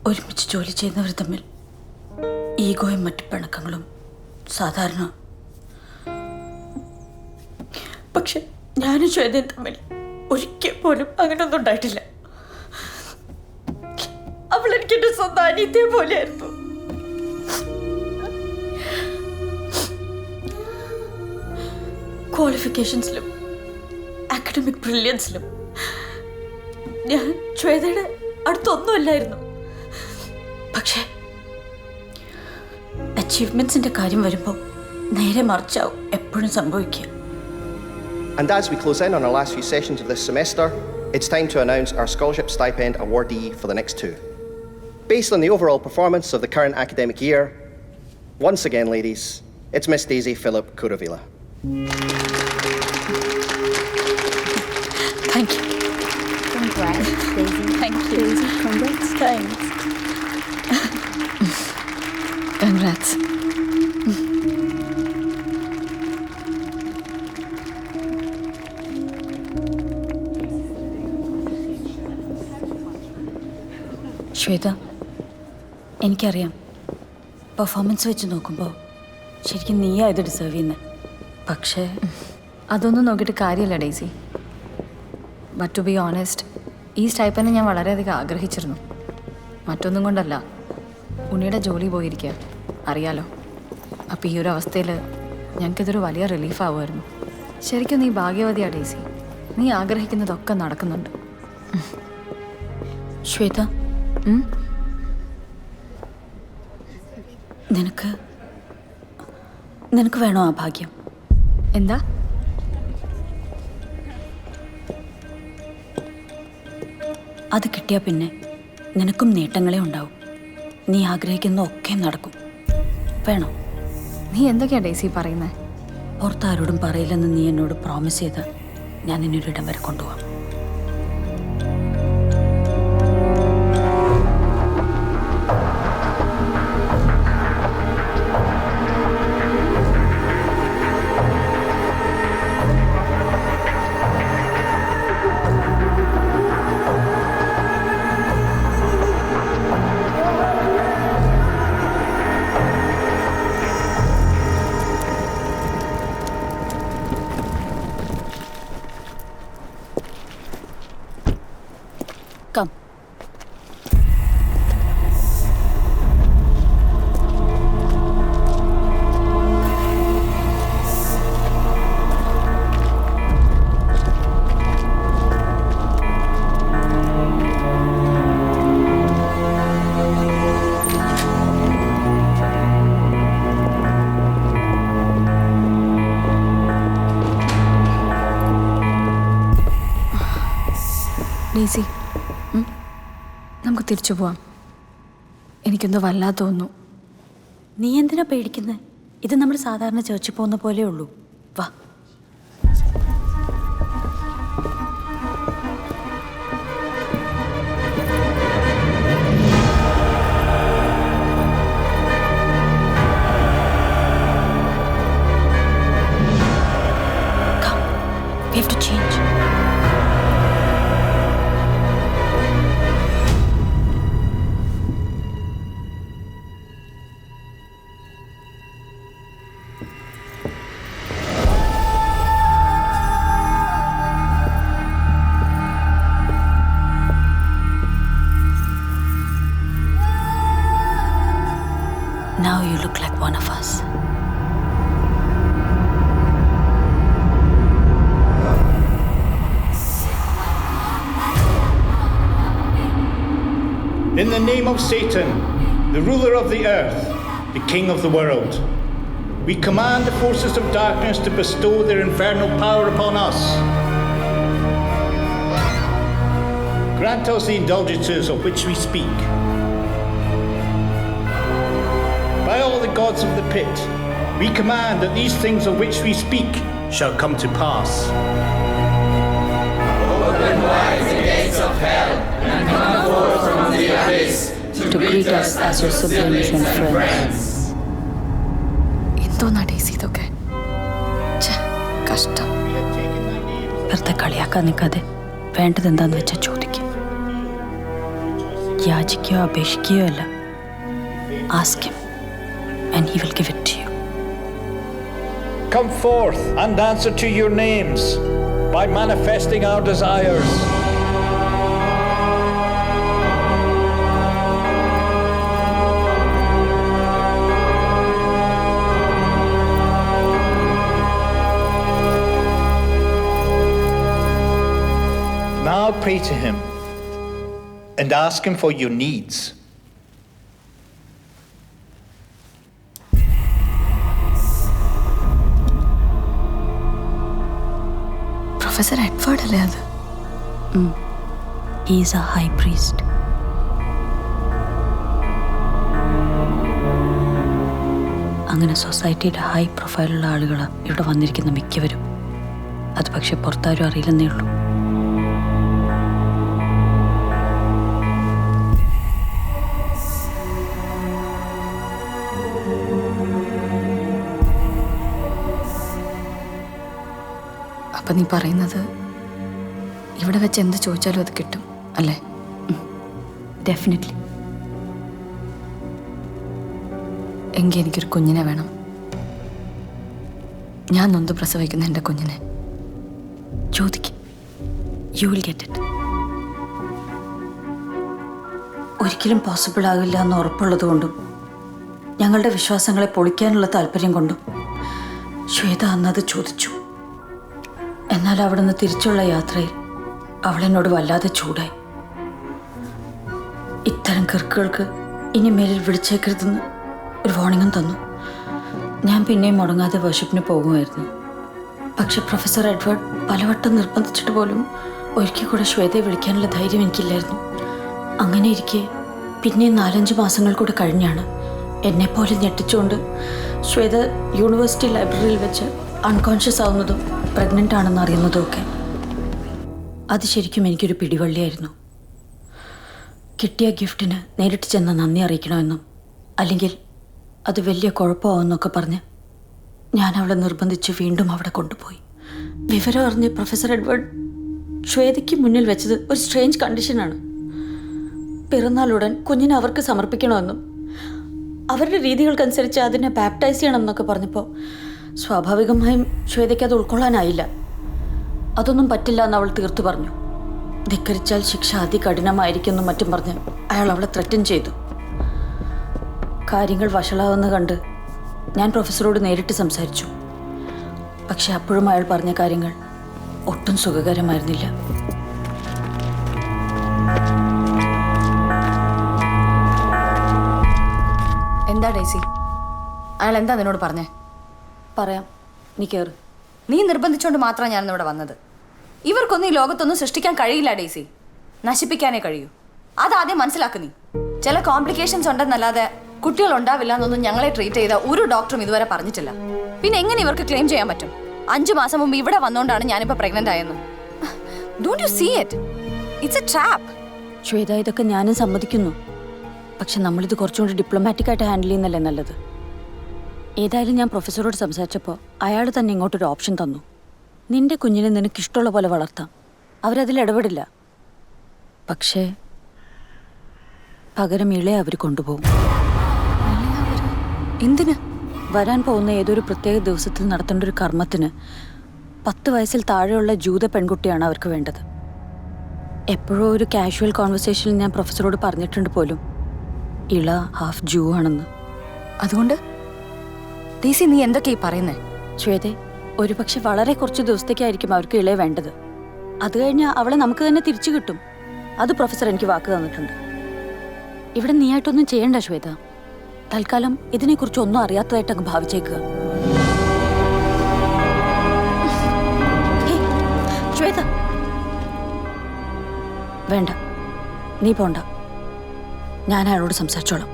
ഒരുമിച്ച് ജോലി ചെയ്യുന്നവർ തമ്മിൽ ഈഗോയും മറ്റു പിണക്കങ്ങളും സാധാരണ. പക്ഷെ ഞാനും ശ്വേതയും തമ്മിൽ ഒരിക്കൽ പോലും അങ്ങനെയൊന്നും ഉണ്ടായിട്ടില്ല. അവൾ എനിക്കെന്റെ സ്വന്തം അനിയത്തെ പോലെയായിരുന്നു. ക്വാളിഫിക്കേഷൻസിലും അക്കാഡമിക് ബ്രില്യൻസിലും ഞാൻ ശ്വേതയുടെ അടുത്തൊന്നുമല്ലായിരുന്നു. പക്ഷേ അച്ചീവ്മെന്റ്സിന്റെ കാര്യം വരുമ്പോൾ നേരെ മറിച്ചാവും എപ്പോഴും സംഭവിക്കുക. And as we close in on our last few sessions of this semester, it's time to announce our scholarship stipend awardee for the next 2. Based on the overall performance of the current academic year, once again, ladies, it's Miss Daisy Philip Kuravila. Thank you. Congrats, Daisy. Thank you. Daisy, congrats. Thanks. Congrats. Shweta, എനിക്കറിയാം performance വെച്ച് നോക്കുമ്പോൾ ശരിക്കും നീയാ ഇത് deserve ചെയ്യുന്നത്. പക്ഷേ അതൊന്നും നോക്കിയിട്ട് കാര്യമില്ല Daisy. But to be honest, ഈ സ്റ്റൈപ്പനെ ഞാൻ വളരെയധികം ആഗ്രഹിച്ചിരുന്നു. മറ്റൊന്നും കൊണ്ടല്ല, ഉണ്ണിയുടെ ജോലി പോയിരിക്കുക, അറിയാലോ. അപ്പോൾ ഈ ഒരു അവസ്ഥയിൽ ഞങ്ങൾക്കിതൊരു വലിയ റിലീഫ് ആവുമായിരുന്നു. ശരിക്കും നീ ഭാഗ്യവതിയാ ഡേസി. നീ ആഗ്രഹിക്കുന്നതൊക്കെ നടക്കുന്നുണ്ട്. ശ്വേത, നിനക്ക് വേണോ ആ ഭാഗ്യം? എന്താ? അത് കിട്ടിയാൽ പിന്നെ നിനക്കും നേട്ടങ്ങളെ ഉണ്ടാവും. നീ ആഗ്രഹിക്കുന്നതൊക്കെ നടക്കും. വേണോ? നീ എന്തൊക്കെയാ ഡേസി പറയുന്നത്? പുറത്താരോടും പറയില്ലെന്ന് നീ എന്നോട് പ്രോമിസ് ചെയ്താൽ ഞാൻ നിന്നൊരിടം വരെ കൊണ്ടുപോകാം. Come. ഡേസി, നമുക്ക് തിരിച്ചു പോവാം. എനിക്കെന്തോ വല്ലാതെ തോന്നുന്നു. നീ എന്തിനാ പേടിക്കുന്നത്? ഇത് നമ്മൾ സാധാരണ ചേർച്ചിൽ പോകുന്ന പോലെ ഉള്ളൂ. വാ. Come. We have to change. Now you look like one of us. In the name of Satan, the ruler of the earth, the king of the world, we command the forces of darkness to bestow their infernal power upon us. Grant us the indulgences of which we speak. By all the gods of the pit, we command that these things of which we speak shall come to pass. Open wide the gates of hell and come forth from the abyss to greet us as your siblings and friends. എന്തോന്നാ daisy ഇതൊക്കെ? കഷ്ടം. വെറുതെ കളിയാക്കാൻ നിൽക്കാതെ വേണ്ടത് എന്താന്ന് വെച്ചാൽ ചോദിക്കും. യാചിക്കുകയോ അപേക്ഷിക്കുകയോ അല്ല. Ask him and he will give it to you. Come forth and answer to your names by manifesting our desires. Now pray to him and ask him for your needs. Professor Edward അല്ലേ അത്? He is A high priest. അങ്ങനെ സൊസൈറ്റിയുടെ high പ്രൊഫൈലുള്ള ആളുകൾ ഇവിടെ വന്നിരിക്കുന്ന മിക്കവരും അത് പക്ഷെ പുറത്താരും അറിയില്ലെന്നേ ഉള്ളൂ. അപ്പം നീ പറയുന്നത് ഇവിടെ വെച്ച് എന്ത് ചോദിച്ചാലും അത് കിട്ടും അല്ലേ? ഡെഫിനറ്റ്ലി. എങ്കിൽ എനിക്കൊരു കുഞ്ഞിനെ വേണം. ഞാൻ നൊന്ത് പ്രസവിക്കുന്ന എൻ്റെ കുഞ്ഞിനെ. ചോദിക്കും, യു വിൽ ഗെറ്റ് ഇറ്റ്. ഒരിക്കലും പോസിബിൾ ആകില്ല എന്ന് ഉറപ്പുള്ളത് കൊണ്ടും ഞങ്ങളുടെ വിശ്വാസങ്ങളെ പൊളിക്കാനുള്ള താല്പര്യം കൊണ്ടും ശ്വേത അന്നത് ചോദിച്ചു. എന്നാൽ അവിടുന്ന് തിരിച്ചുള്ള യാത്രയിൽ അവളെന്നോട് വല്ലാതെ ചൂടായി. ഇത്തരം കിറുക്കുകൾക്ക് ഇനി മേലിൽ വിളിച്ചേക്കരുതെന്ന് ഒരു വാർണിംഗും തന്നു. ഞാൻ പിന്നെയും മുടങ്ങാതെ വർഷിപ്പിന് പോകുമായിരുന്നു. പക്ഷെ പ്രൊഫസർ എഡ്വേർഡ് പലവട്ടം നിർബന്ധിച്ചിട്ട് പോലും ഒരിക്കൽ കൂടെ ശ്വേതയെ വിളിക്കാനുള്ള ധൈര്യം എനിക്കില്ലായിരുന്നു. അങ്ങനെ ഇരിക്കെ പിന്നെ 4-5 മാസങ്ങൾ കൂടെ കഴിഞ്ഞാണ് എന്നെപ്പോലെ ഞെട്ടിച്ചുകൊണ്ട് ശ്വേത യൂണിവേഴ്സിറ്റി ലൈബ്രറിയിൽ വെച്ച് അൺകോൺഷ്യസ് ആവുന്നതും പ്രഗ്നൻ്റ് ആണെന്ന് അറിയുന്നതും ഒക്കെ. അത് ശരിക്കും എനിക്കൊരു പിടിവള്ളിയായിരുന്നു. കിട്ടിയ ഗിഫ്റ്റിന് നേരിട്ട് ചെന്ന് നന്ദി അറിയിക്കണമെന്നും അല്ലെങ്കിൽ അത് വലിയ കുഴപ്പമാവെന്നൊക്കെ പറഞ്ഞ് ഞാൻ അവളെ നിർബന്ധിച്ച് വീണ്ടും അവിടെ കൊണ്ടുപോയി. വിവരം അറിഞ്ഞ് പ്രൊഫസർ എഡ്വേർഡ് ശ്വേതയ്ക്ക് മുന്നിൽ വെച്ചത് ഒരു സ്ട്രേഞ്ച് കണ്ടീഷനാണ്. പിറന്നാളുടൻ കുഞ്ഞിനെ അവർക്ക് സമർപ്പിക്കണമെന്നും അവരുടെ രീതികൾക്കനുസരിച്ച് അതിനെ ബാപ്റ്റൈസ് ചെയ്യണമെന്നൊക്കെ പറഞ്ഞപ്പോൾ സ്വാഭാവികമായും ശ്വേതയ്ക്ക് അത് ഉൾക്കൊള്ളാനായില്ല. അതൊന്നും പറ്റില്ല എന്ന് അവൾ തീർത്തു പറഞ്ഞു. ധിക്കരിച്ചാൽ ശിക്ഷ അതികഠിനമായിരിക്കുമെന്നും മറ്റും പറഞ്ഞ് അയാൾ അവളെ ത്രെറ്റൻ ചെയ്തു. കാര്യങ്ങൾ വഷളാവെന്ന് കണ്ട് ഞാൻ പ്രൊഫസറോട് നേരിട്ട് സംസാരിച്ചു. പക്ഷെ അപ്പോഴും അയാൾ പറഞ്ഞ കാര്യങ്ങൾ ഒട്ടും സുഖകരമായിരുന്നില്ല. എന്താ ഡേസി, അയാൾ എന്താ നിന്നോട് പറഞ്ഞേ? പറയാം, നീ കയറ്. നീ നിർബന്ധിച്ചുകൊണ്ട് മാത്രമാണ് ഞാനിന്നിവിടെ വന്നത്. ഇവർക്കൊന്നും ഈ ലോകത്തൊന്നും സൃഷ്ടിക്കാൻ കഴിയില്ല ഡേസി, നശിപ്പിക്കാനേ കഴിയൂ. അതാദ്യം മനസ്സിലാക്ക് നീ. ചില കോംപ്ലിക്കേഷൻസ് ഉണ്ടെന്നല്ലാതെ കുട്ടികൾ ഉണ്ടാവില്ല എന്നൊന്നും ഞങ്ങളെ ട്രീറ്റ് ചെയ്ത ഒരു ഡോക്ടറും ഇതുവരെ പറഞ്ഞിട്ടില്ല. പിന്നെ എങ്ങനെ ഇവർക്ക് ക്ലെയിം ചെയ്യാൻ പറ്റും 5 മാസം മുമ്പ് ഇവിടെ വന്നുകൊണ്ടാണ് ഞാനിപ്പോൾ പ്രഗ്നന്റ് ആയെന്ന്? Don't you see it? It's a trap. Shweta, ഇതൊക്കെ ഞാനും സമ്മതിക്കുന്നു. പക്ഷെ നമ്മളിത് കുറച്ചുകൂടി ഡിപ്ലോമാറ്റിക്കായിട്ട് ഹാൻഡിൽ ചെയ്യുന്നല്ലേ നല്ലത്. ഏതായാലും ഞാൻ പ്രൊഫസറോട് സംസാരിച്ചപ്പോൾ അയാൾ തന്നെ ഇങ്ങോട്ടൊരു ഓപ്ഷൻ തന്നു. നിന്റെ കുഞ്ഞിനെ നിനക്കിഷ്ടമുള്ള പോലെ വളർത്താം, അവരതിൽ ഇടപെടില്ല. പക്ഷേ പകരം ഇളയെ അവർ കൊണ്ടുപോകും. എന്തിന്? വരാൻ പോകുന്ന ഏതൊരു പ്രത്യേക ദിവസത്തിൽ നടത്തേണ്ട ഒരു കർമ്മത്തിന് 10 വയസ്സിൽ താഴെയുള്ള ജൂത പെൺകുട്ടിയാണ് അവർക്ക് വേണ്ടത്. എപ്പോഴോ ഒരു കാഷ്വൽ കോൺവെർസേഷനിൽ ഞാൻ പ്രൊഫസറോട് പറഞ്ഞിട്ടുണ്ട് പോലും ഇള ഹാഫ് ജൂ ആണെന്ന്. അതുകൊണ്ട് ഡേസി നീ എന്തൊക്കെയാ പറയുന്നേ? ശ്വേതെ, ഒരുപക്ഷെ വളരെ കുറച്ച് ദിവസത്തേക്കായിരിക്കും അവർക്ക് ഇളയെ വേണ്ടത്. അത് കഴിഞ്ഞാൽ അവളെ നമുക്ക് തന്നെ തിരിച്ചു കിട്ടും. അത് പ്രൊഫസർ എനിക്ക് വാക്ക് തന്നിട്ടുണ്ട്. ഇവിടെ നീയായിട്ടൊന്നും ചെയ്യണ്ട ശ്വേത. തൽക്കാലം ഇതിനെക്കുറിച്ച് ഒന്നും അറിയാത്തതായിട്ട് അങ്ങ് ഭാവിച്ചേക്കുക. ശ്വേത, വേണ്ട, നീ പോണ്ട. ഞാൻ അയാളോട് സംസാരിച്ചോളാം.